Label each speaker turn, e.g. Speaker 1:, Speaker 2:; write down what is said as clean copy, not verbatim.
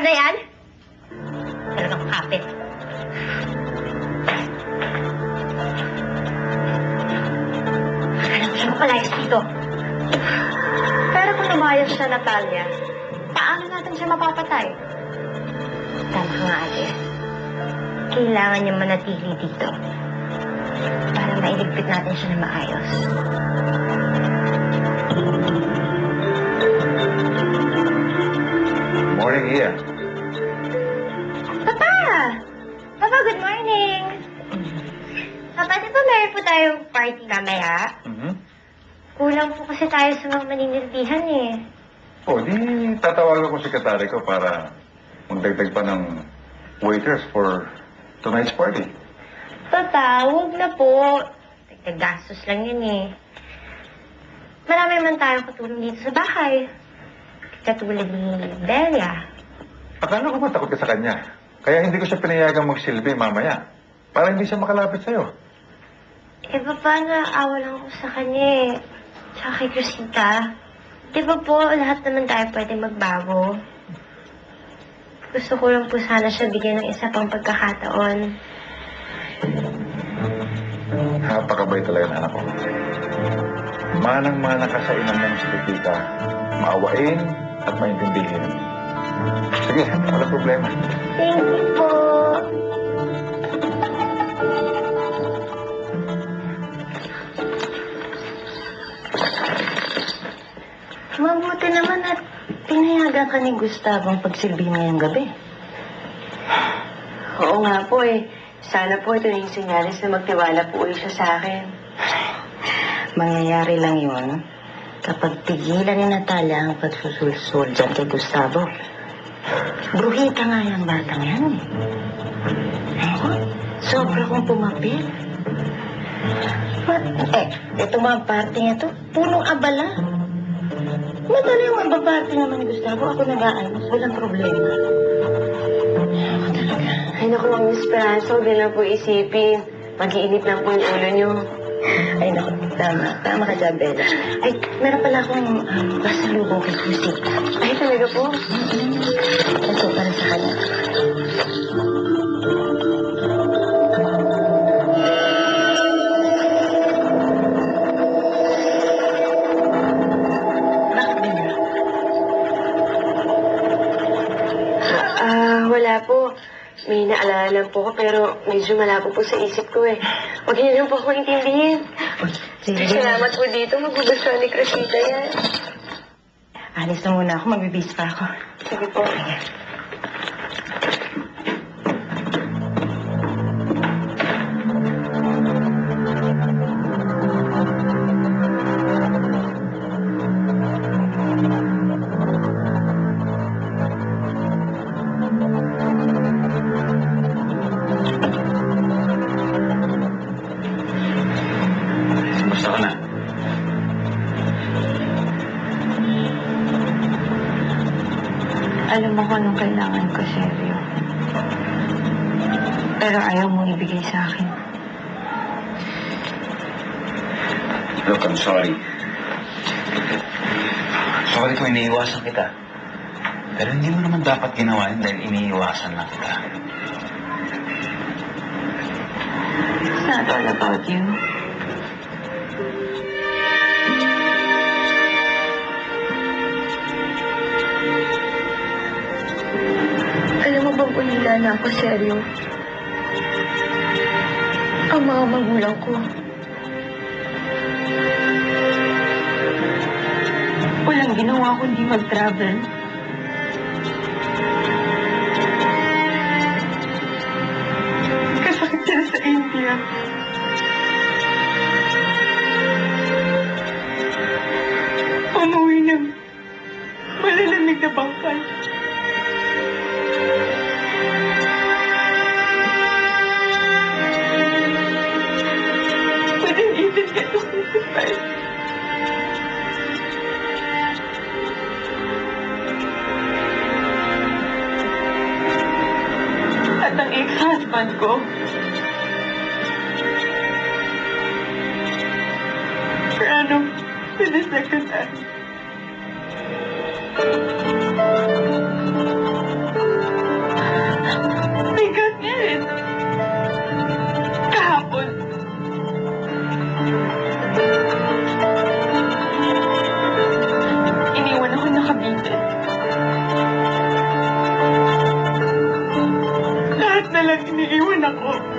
Speaker 1: na yan? Talagang kapit. Alam siya mapalayas dito.
Speaker 2: Pero kung lumayas siya, Natalia, paano natin siya mapapatay?
Speaker 1: Tama ka nga, ate. Kailangan niya manatili dito para mailigpit natin siya na maayos.
Speaker 3: Morning, Iya.
Speaker 1: Papa! Papa, good morning! Papa, di ba meron po tayong party mamaya? Kulang po kasi tayo sa mga maninilbihan eh.
Speaker 3: Di tatawagan ko sekretary ko para magdagdag pa ng waiters for tonight's party.
Speaker 1: Papa, huwag na po. Gastos lang yun eh. Marami man tayong katulong dito sa bahay. Katulad ni Belia.
Speaker 3: Akala ko matakot ka sa kanya. Kaya hindi ko siya pinayagang magsilbi mamaya. Para hindi siya makalapit sa'yo.
Speaker 1: Papa, naawa lang ako sa kanya eh. Tsaka kay Crisita. Di ba po, lahat naman tayo pwede magbago. Gusto ko lang po sana siya bigyan ng isa pang pagkakataon.
Speaker 3: Napakabay talaga ng anak ko. Manang-mana ka sa inang mong salita. Maawain at maintindihin. Sige, wala problema.
Speaker 1: Thank you po.
Speaker 2: Mabuti naman at pinayagan ka ni Gustavo ang pagsilbi ngayong gabi. Oo nga po eh. Sana po ito yung sinyalis na magtiwala po ulit siya sa akin. Mangyayari lang yun kapag tigilan ni Natalia ang pagsusulsul dyan kay Gustavo. Bruhita nga yung batang yan eh. Sobra kong pumapil. Ito mga party nga to, punong abala. Madali yung mababati naman ni Gustavo. Ako nag-aayos, walang problema. Ako talaga. Ay naku, Ma'am Esperanza, huwag na lang po isipin. Mag-iinit lang po yung ulo niyo. Ay naku, tama ka dyan, Bella. Ay, meron pala akong pasalubong kay Crisita. Ay, talaga po? Ito, para sa kanya. Wala po. May naalala lang po ko, pero medyo malabo po sa isip ko eh. Huwag niyo lang po ako intindihin. Salamat po dito. Magugustuhan ni Crisita yan. Alis na muna ako. Magbibis pa ako. Sige po. Alam mo kung anong kailangan ko, Sergio. Pero ayaw mong ibigay sa akin.
Speaker 4: Look, I'm sorry. Sorry kung iniiwasan kita. Pero hindi mo naman dapat ginawa yun dahil iniiwasan lang kita.
Speaker 2: It's not all about you. Alam mo bang unila na ako, Sergio? Ang mga magulang ko. Walang ginawa kundi mag-travel. Kasakit sila sa India. Umuwi ng malalamig na bangkal. Didn't even get to say goodbye. At ang ex-husband ko, Fernando, for the second time. ako.